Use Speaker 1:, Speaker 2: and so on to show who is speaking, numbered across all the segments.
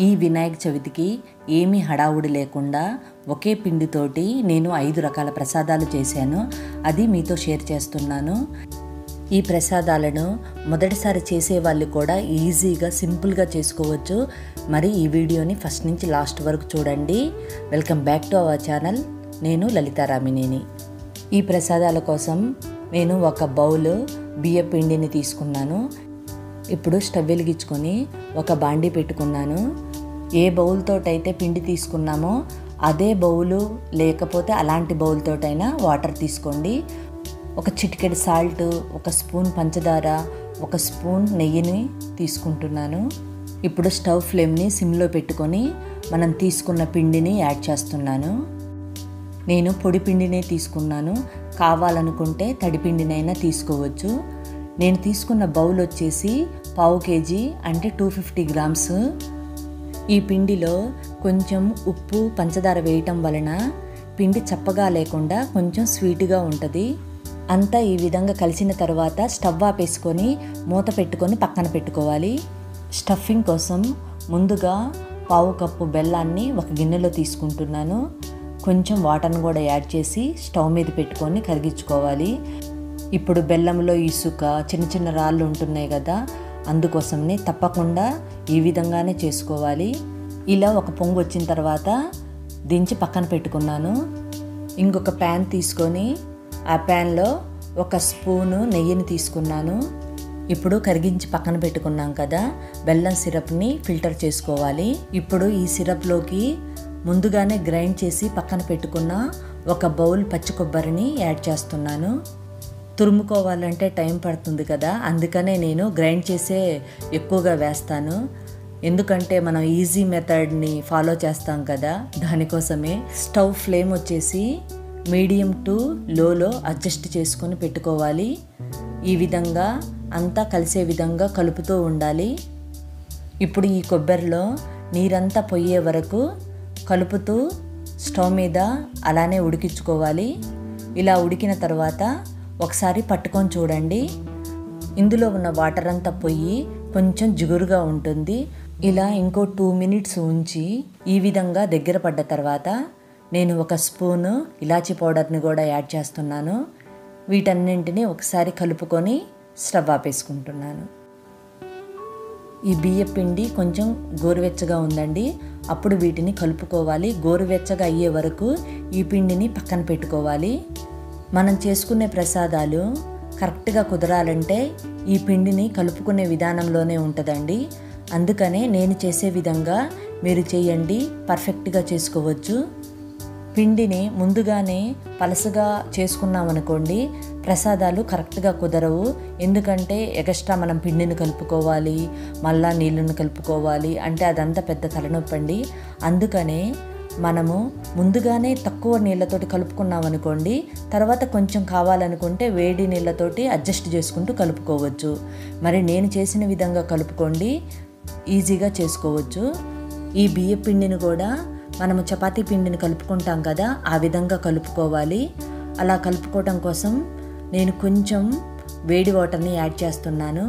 Speaker 1: ఈ వినాయక చవితికి ఏమీ హడావుడి లేకుండా ఒకే పిండితోటి నేను 5 రకాల ప్రసాదాలు చేశాను. అది మీతో షేర్ చేస్తున్నాను. ఈ ప్రసాదాలను మొదటిసారి చేసే వాళ్ళు కూడా ఈజీగా సింపుల్గా చేసుకోవచ్చు. మరి ఈ వీడియోని ఫస్ట్ నుంచి లాస్ట్ వరకు చూడండి. Welcome back to our channel. నేను లలితారామినేని. ఈ ప్రసాదాల కోసం నేను ఒక బౌల్ బియ్య పిండిని తీసుకున్నాను. ఇప్పుడు స్టవ్ వెలిగించుకొని ఒక బాండీ పెట్టుకున్నాను. ఏ బౌల్ తోటైతే పిండి తీసుకున్నామో అదే బౌలు, లేకపోతే అలాంటి బౌల్ తోటైనా వాటర్ తీసుకోండి. ఒక చిటికెడు సాల్ట్, ఒక స్పూన్ పంచదార, ఒక స్పూన్ నెయ్యిని తీసుకుంటున్నాను. ఇప్పుడు స్టవ్ ఫ్లేమ్ని సిమ్లో పెట్టుకొని మనం తీసుకున్న పిండిని యాడ్ చేస్తున్నాను. నేను పొడి పిండినే తీసుకున్నాను. కావాలనుకుంటే తడి పిండినైనా తీసుకోవచ్చు. నేను తీసుకున్న బౌల్ వచ్చేసి 1/2 kg అంటే 250 grams. ఈ పిండిలో కొంచెం ఉప్పు, పంచదార వేయటం వలన పిండి చప్పగా లేకుండా కొంచెం స్వీట్గా ఉంటుంది. అంతా ఈ విధంగా కలిసిన తర్వాత స్టవ్ ఆపేసుకొని మూత పెట్టుకొని పక్కన పెట్టుకోవాలి. స్టఫింగ్ కోసం ముందుగా 1/2 కప్పు బెల్లాన్ని ఒక గిన్నెలో తీసుకుంటున్నాను. కొంచెం వాటర్ని కూడా యాడ్ చేసి స్టవ్ మీద పెట్టుకొని కరిగించుకోవాలి. ఇప్పుడు బెల్లంలో ఇసుక, చిన్న చిన్న రాళ్ళు ఉంటున్నాయి కదా, అందుకోసమని తప్పకుండా ఈ విధంగానే చేసుకోవాలి. ఇలా ఒక పొంగు వచ్చిన తర్వాత దించి పక్కన పెట్టుకున్నాను. ఇంకొక ప్యాన్ తీసుకొని ఆ ప్యాన్లో ఒక స్పూను నెయ్యిని తీసుకున్నాను. ఇప్పుడు కరిగించి పక్కన పెట్టుకున్నాం కదా బెల్లం సిరప్ని ఫిల్టర్ చేసుకోవాలి. ఇప్పుడు ఈ సిరప్లోకి ముందుగానే గ్రైండ్ చేసి పక్కన పెట్టుకున్న ఒక బౌల్ పచ్చి కొబ్బరిని యాడ్ చేస్తున్నాను. తురుముకోవాలంటే టైం పడుతుంది కదా, అందుకనే నేను గ్రైండ్ చేసే ఎక్కువగా వేస్తాను. ఎందుకంటే మనం ఈజీ మెథడ్ని ఫాలో చేస్తాం కదా, దానికోసమే. స్టవ్ ఫ్లేమ్ వచ్చేసి మీడియం టు లోలో అడ్జస్ట్ చేసుకొని పెట్టుకోవాలి. ఈ విధంగా అంతా కలిసే విధంగా కలుపుతూ ఉండాలి. ఇప్పుడు ఈ కొబ్బరిలో నీరంతా పోయే వరకు కలుపుతూ స్టవ్ మీద అలానే ఉడికించుకోవాలి. ఇలా ఉడికిన తర్వాత ఒకసారి పట్టుకొని చూడండి. ఇందులో ఉన్న వాటర్ అంతా పోయి కొంచెం జిగురుగా ఉంటుంది. ఇలా ఇంకో 2 minutes ఉంచి ఈ విధంగా దగ్గర పడ్డ తర్వాత నేను ఒక స్పూను ఇలాచీ పౌడర్ని కూడా యాడ్ చేస్తున్నాను. వీటన్నింటినీ ఒకసారి కలుపుకొని స్టవ్ ఆపేసుకుంటున్నాను. ఈ బియ్య పిండి కొంచెం గోరువెచ్చగా ఉందండి, అప్పుడు వీటిని కలుపుకోవాలి. గోరువెచ్చగా అయ్యే వరకు ఈ పిండిని పక్కన పెట్టుకోవాలి. మనం చేసుకునే ప్రసాదాలు కరెక్ట్గా కుదరాలంటే ఈ పిండిని కలుపుకునే విధానంలోనే ఉంటుందండి. అందుకనే నేను చేసే విధంగా మీరు చేయండి, పర్ఫెక్ట్గా చేసుకోవచ్చు. పిండిని ముందుగానే పలసగా చేసుకున్నామనుకోండి ప్రసాదాలు కరెక్ట్గా కుదరవు. ఎందుకంటే ఎక్స్ట్రా మనం పిండిని కలుపుకోవాలి, మళ్ళా నీళ్ళను కలుపుకోవాలి అంటే అదంతా పెద్ద తలనొప్పి అండి. అందుకనే మనము ముందుగానే తక్కువ నీళ్ళతోటి కలుపుకున్నాం అనుకోండి, తర్వాత కొంచెం కావాలనుకుంటే వేడి నీళ్ళతోటి అడ్జస్ట్ చేసుకుంటూ కలుపుకోవచ్చు. మరి నేను చేసిన విధంగా కలుపుకోండి, ఈజీగా చేసుకోవచ్చు. ఈ బియ్య పిండిని కూడా మనము చపాతీ పిండిని కలుపుకుంటాం కదా, ఆ విధంగా కలుపుకోవాలి. అలా కలుపుకోవటం కోసం నేను కొంచెం వేడి వాటర్ని యాడ్ చేస్తున్నాను.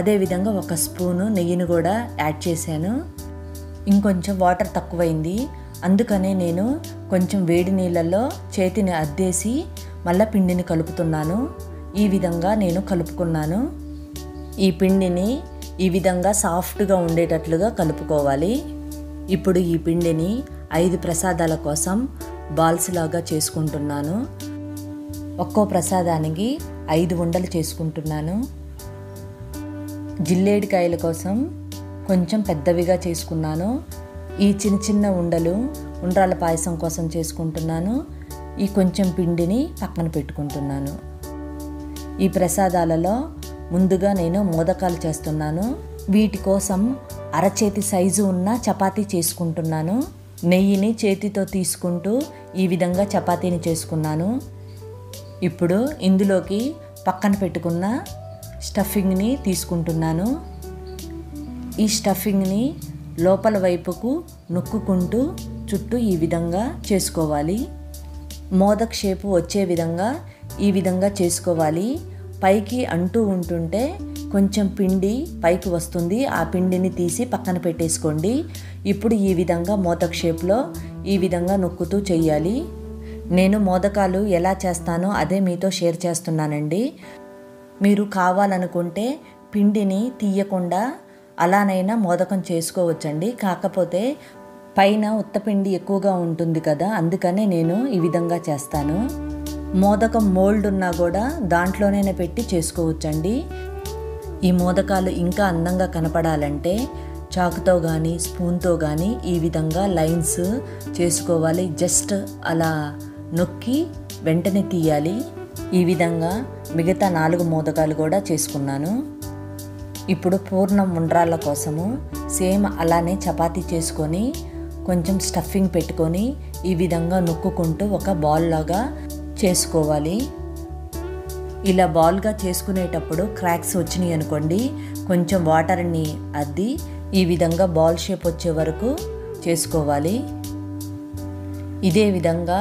Speaker 1: అదేవిధంగా ఒక స్పూను నెయ్యిని కూడా యాడ్ చేశాను. ఇంకొంచెం వాటర్ తక్కువైంది, అందుకనే నేను కొంచెం వేడి నీళ్ళల్లో చేతిని అద్దేసి మళ్ళీ పిండిని కలుపుతున్నాను. ఈ విధంగా నేను కలుపుకున్నాను. ఈ పిండిని ఈ విధంగా సాఫ్ట్గా ఉండేటట్లుగా కలుపుకోవాలి. ఇప్పుడు ఈ పిండిని 5 ప్రసాదాల కోసం బాల్స్ లాగా చేసుకుంటున్నాను. ఒక్కో ప్రసాదానికి 5 ఉండలు చేసుకుంటున్నాను. జిల్లేడికాయల కోసం కొంచెం పెద్దవిగా చేసుకున్నాను. ఈ చిన్న చిన్న ఉండలు ఉండ్రాళ్ళ పాయసం కోసం చేసుకుంటున్నాను. ఈ కొంచెం పిండిని పక్కన పెట్టుకుంటున్నాను. ఈ ప్రసాదాలలో ముందుగా నేను మోదకాలు చేస్తున్నాను. వీటి కోసం అరచేతి సైజు ఉన్న చపాతీ చేసుకుంటున్నాను. నెయ్యిని చేతితో తీసుకుంటూ ఈ విధంగా చపాతీని చేసుకున్నాను. ఇప్పుడు ఇందులోకి పక్కన పెట్టుకున్న స్టఫింగ్ని తీసుకుంటున్నాను. ఈ స్టఫింగ్ని లోపల వైపుకు నొక్కుకుంటూ చుట్టూ ఈ విధంగా చేసుకోవాలి. మోదక్ షేపు వచ్చే విధంగా ఈ విధంగా చేసుకోవాలి. పైకి అంటూ ఉంటుంటే కొంచెం పిండి పైకి వస్తుంది. ఆ పిండిని తీసి పక్కన పెట్టేసుకోండి. ఇప్పుడు ఈ విధంగా మోదక్ షేప్లో ఈ విధంగా నొక్కుతూ చేయాలి. నేను మోదకాలు ఎలా చేస్తానో అదే మీతో షేర్ చేస్తున్నానండి. మీరు కావాలనుకుంటే పిండిని తీయకుండా అలానైనా మోదకం చేసుకోవచ్చండి. కాకపోతే పైన ఉత్తపిండి ఎక్కువగా ఉంటుంది కదా, అందుకనే నేను ఈ విధంగా చేస్తాను. మోదకం మోల్డ్ ఉన్నా కూడా దాంట్లోనే పెట్టి చేసుకోవచ్చండి. ఈ మోదకాలు ఇంకా అందంగా కనపడాలంటే చాకుతో కానీ స్పూన్తో కానీ ఈ విధంగా లైన్స్ చేసుకోవాలి. జస్ట్ అలా నొక్కి వెంటనే తీయాలి. ఈ విధంగా మిగతా 4 మోదకాలు కూడా చేసుకున్నాను. ఇప్పుడు పూర్ణం ఉండ్రాళ్ళ కోసము సేమ్ అలానే చపాతీ చేసుకొని కొంచెం స్టఫింగ్ పెట్టుకొని ఈ విధంగా నొక్కుకుంటూ ఒక బాల్ లాగా చేసుకోవాలి. ఇలా బాల్గా చేసుకునేటప్పుడు క్రాక్స్ వచ్చినాయి అనుకోండి, కొంచెం వాటర్ని అద్ది ఈ విధంగా బాల్ షేప్ వచ్చే వరకు చేసుకోవాలి. ఇదే విధంగా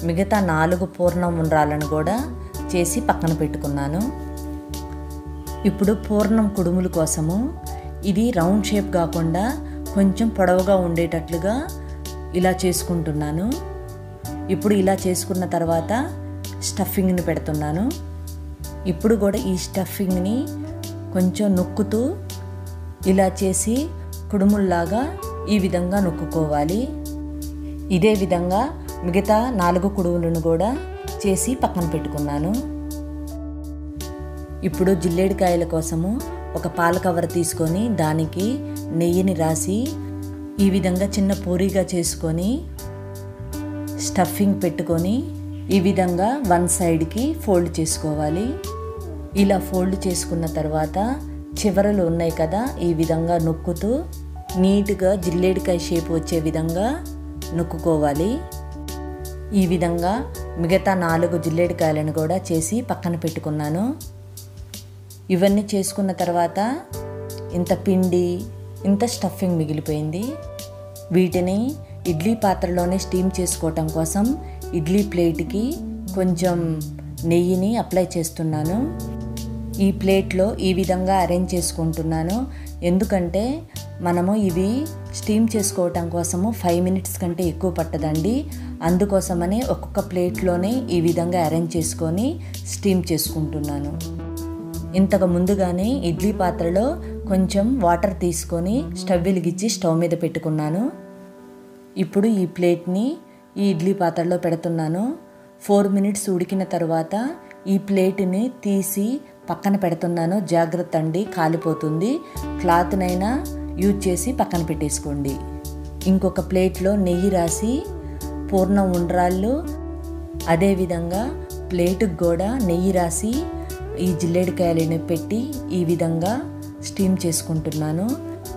Speaker 1: మిగతా 4 పూర్ణం ఉండ్రాలను కూడా చేసి పక్కన పెట్టుకున్నాను. ఇప్పుడు పూర్ణం కుడుముల కోసము ఇది రౌండ్ షేప్ కాకుండా కొంచెం పొడవుగా ఉండేటట్లుగా ఇలా చేసుకుంటున్నాను. ఇప్పుడు ఇలా చేసుకున్న తర్వాత స్టఫింగ్ని పెడుతున్నాను. ఇప్పుడు కూడా ఈ స్టఫింగ్ని కొంచెం నొక్కుతూ ఇలా చేసి కుడుముల్లాగా ఈ విధంగా నొక్కుకోవాలి. ఇదే విధంగా మిగతా 4 కుడుములను కూడా చేసి పక్కన పెట్టుకున్నాను. ఇప్పుడు జిల్లేడికాయల కోసము ఒక పాల కవర్ తీసుకొని దానికి నెయ్యిని రాసి ఈ విధంగా చిన్న పూరీగా చేసుకొని స్టఫింగ్ పెట్టుకొని ఈ విధంగా వన్ సైడ్కి ఫోల్డ్ చేసుకోవాలి. ఇలా ఫోల్డ్ చేసుకున్న తర్వాత చివరలు ఉన్నాయి కదా, ఈ విధంగా నొక్కుతూ నీట్గా జిల్లేడికాయ షేప్ వచ్చే విధంగా నొక్కుకోవాలి. ఈ విధంగా మిగతా 4 జిల్లేడికాయలను కూడా చేసి పక్కన పెట్టుకున్నాను. ఇవన్నీ చేసుకున్న తర్వాత ఇంత పిండి ఇంత స్టఫింగ్ మిగిలిపోయింది. వీటిని ఇడ్లీ పాత్రలోనే స్టీమ్ చేసుకోవటం కోసం ఇడ్లీ ప్లేట్కి కొంచెం నెయ్యిని అప్లై చేస్తున్నాను. ఈ ప్లేట్లో ఈ విధంగా అరేంజ్ చేసుకుంటున్నాను. ఎందుకంటే మనము ఇవి స్టీమ్ చేసుకోవటం కోసము 5 మినిట్స్ కంటే ఎక్కువ పట్టదండి. అందుకోసమని ఒక్కొక్క ప్లేట్లోనే ఈ విధంగా అరేంజ్ చేసుకొని స్టీమ్ చేసుకుంటున్నాను. ఇంతకు ముందుగానే ఇడ్లీ పాత్రలో కొంచెం వాటర్ తీసుకొని స్టవ్ వెలిగించి స్టవ్ మీద పెట్టుకున్నాను. ఇప్పుడు ఈ ప్లేట్ని ఈ ఇడ్లీ పాత్రలో పెడుతున్నాను. 4 మినిట్స్ ఉడికిన తర్వాత ఈ ప్లేట్ని తీసి పక్కన పెడుతున్నాను. జాగ్రత్త అండి, కాలిపోతుంది. క్లాత్నైనా యూజ్ చేసి పక్కన పెట్టేసుకోండి. ఇంకొక ప్లేట్లో నెయ్యి రాసి పూర్ణం ఉండ్రాళ్ళు, అదేవిధంగా ప్లేటుకు కూడా నెయ్యి రాసి ఈ జిల్లేడికాయలను పెట్టి ఈ విధంగా స్టీమ్ చేసుకుంటున్నాను.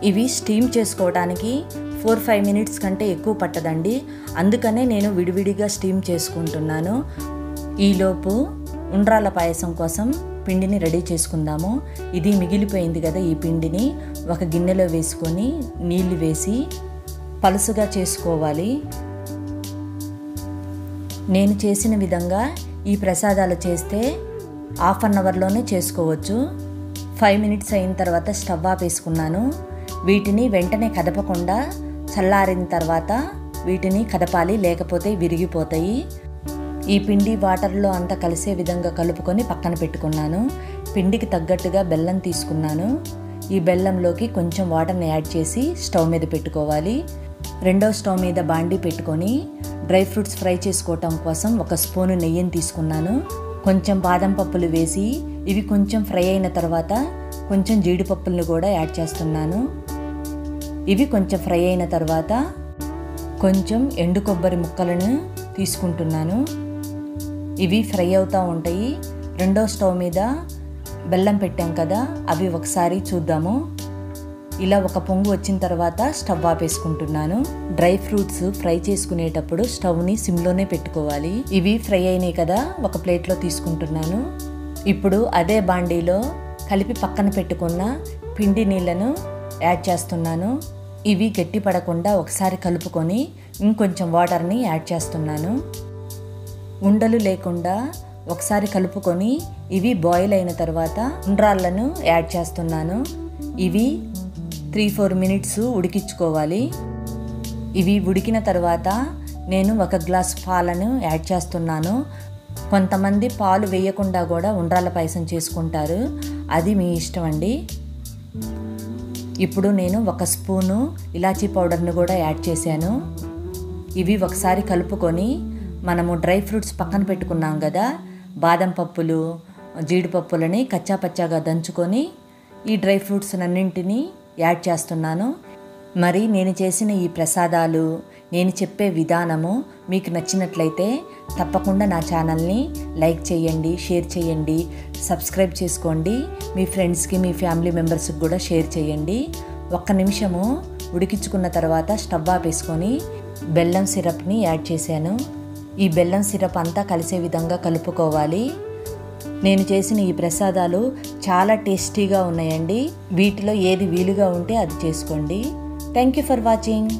Speaker 1: ఇవి స్టీమ్ చేసుకోవడానికి 4-5 మినిట్స్ కంటే ఎక్కువ పట్టదండి. అందుకనే నేను విడివిడిగా స్టీమ్ చేసుకుంటున్నాను. ఈలోపు ఉండ్రాళ్ళ పాయసం కోసం పిండిని రెడీ చేసుకుందాము. ఇది మిగిలిపోయింది కదా, ఈ పిండిని ఒక గిన్నెలో వేసుకొని నీళ్లు వేసి పలుసుగా చేసుకోవాలి. నేను చేసిన విధంగా ఈ ప్రసాదాలు చేస్తే 1/2 అవర్లోనే చేసుకోవచ్చు. 5 మినిట్స్ అయిన తర్వాత స్టవ్ ఆపేసుకున్నాను. వీటిని వెంటనే కదపకుండా చల్లారిన తర్వాత వీటిని కదపాలి, లేకపోతే విరిగిపోతాయి. ఈ పిండి వాటర్లో అంతా కలిసే విధంగా కలుపుకొని పక్కన పెట్టుకున్నాను. పిండికి తగ్గట్టుగా బెల్లం తీసుకున్నాను. ఈ బెల్లంలోకి కొంచెం వాటర్ని యాడ్ చేసి స్టవ్ మీద పెట్టుకోవాలి. రెండో స్టవ్ మీద బాండీ పెట్టుకొని డ్రై ఫ్రూట్స్ ఫ్రై చేసుకోవటం కోసం 1 స్పూను నెయ్యిని తీసుకున్నాను. కొంచెం బాదం పప్పులు వేసి ఇవి కొంచెం ఫ్రై అయిన తర్వాత కొంచెం జీడిపప్పులను కూడా యాడ్ చేస్తున్నాను. ఇవి కొంచెం ఫ్రై అయిన తర్వాత కొంచెం ఎండు కొబ్బరి ముక్కలను తీసుకుంటున్నాను. ఇవి ఫ్రై అవుతూ ఉంటాయి. రెండో స్టవ్ మీద బెల్లం పెట్టాం కదా, అవి ఒకసారి చూద్దాము. ఇలా ఒక పొంగు వచ్చిన తర్వాత స్టవ్ ఆపేసుకుంటున్నాను. డ్రై ఫ్రూట్స్ ఫ్రై చేసుకునేటప్పుడు స్టవ్ని సిమ్లోనే పెట్టుకోవాలి. ఇవి ఫ్రై అయినాయి కదా, ఒక ప్లేట్లో తీసుకుంటున్నాను. ఇప్పుడు అదే బాండీలో కలిపి పక్కన పెట్టుకున్న పిండి నీళ్ళను యాడ్ చేస్తున్నాను. ఇవి గట్టి పడకుండా ఒకసారి కలుపుకొని ఇంకొంచెం వాటర్ని యాడ్ చేస్తున్నాను. ఉండలు లేకుండా ఒకసారి కలుపుకొని ఇవి బాయిల్ అయిన తర్వాత ఉండ్రాళ్ళను యాడ్ చేస్తున్నాను. ఇవి 3-4 మినిట్స్ ఉడికించుకోవాలి. ఇవి ఉడికిన తర్వాత నేను 1 గ్లాస్ పాలను యాడ్ చేస్తున్నాను. కొంతమంది పాలు వేయకుండా కూడా ఉండ్రాళ్ళ పాయసం చేసుకుంటారు, అది మీ ఇష్టం అండి. ఇప్పుడు నేను 1 స్పూను ఇలాచీ పౌడర్ను కూడా యాడ్ చేశాను. ఇవి ఒకసారి కలుపుకొని మనము డ్రై ఫ్రూట్స్ పక్కన పెట్టుకున్నాం కదా, బాదం పప్పులు, జీడిపప్పులని కచ్చాపచ్చాగా దంచుకొని ఈ డ్రై ఫ్రూట్స్ అన్నింటినీ యాడ్ చేస్తున్నాను. మరి నేను చేసిన ఈ ప్రసాదాలు, నేను చెప్పే విధానము మీకు నచ్చినట్లయితే తప్పకుండా నా ఛానల్ని లైక్ చేయండి, షేర్ చేయండి, సబ్స్క్రైబ్ చేసుకోండి. మీ ఫ్రెండ్స్కి, మీ ఫ్యామిలీ మెంబర్స్కి కూడా షేర్ చేయండి. 1 నిమిషము ఉడికించుకున్న తర్వాత స్టవ్ ఆపేసుకొని బెల్లం సిరప్ని యాడ్ చేశాను. ఈ బెల్లం సిరప్ అంతా కలిసే విధంగా కలుపుకోవాలి. నేను చేసిన ఈ ప్రసాదాలు చాలా టేస్టీగా ఉన్నాయండి. వీటిలో ఏది వీలుగా ఉంటే అది చేసుకోండి. Thank you for watching.